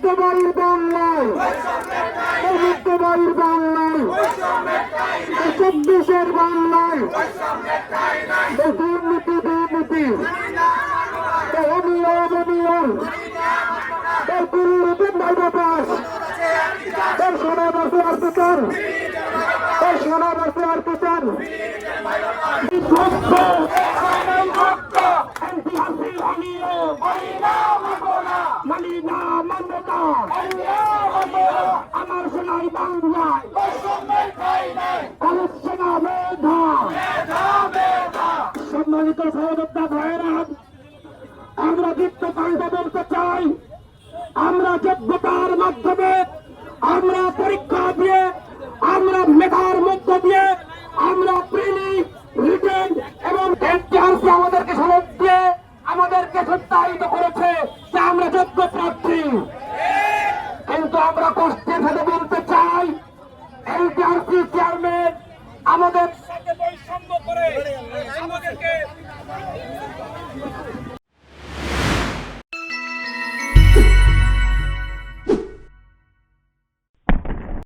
মুক্তবাড়ির বাংলায়, মুক্তবাড়ির বাংলায়, 24-এর বাংলায় দুর্নীতি দুর্নীতি অনিয়ম অনিয়ম বাস সোনা বসে আর পেতান সোনা বসে আর পেতান আমার সোনাই বাংলায় সেনা মেধা সম্মানিত সহযোদ্ধা ভাইয়েরা, আমরা দীপ্ত কায়দা বলতে চাই, আমরা যোগ্যতার মাধ্যমে, আমরা পরীক্ষা দিয়ে, আমরা মেধার মধ্য দিয়ে, আমরা প্রিলি রিটেন এবং এনটিআরসি আমাদেরকে সনদ দিয়ে আমাদেরকে সত্যায়িত করেছে যে আমরা যোগ্য প্রার্থী। কিন্তু আমরা কষ্টের সাথে বলতে চাই, এনটিআরসি চেয়ারম্যান আমাদের সাথে বৈষম্য করে আমাদেরকে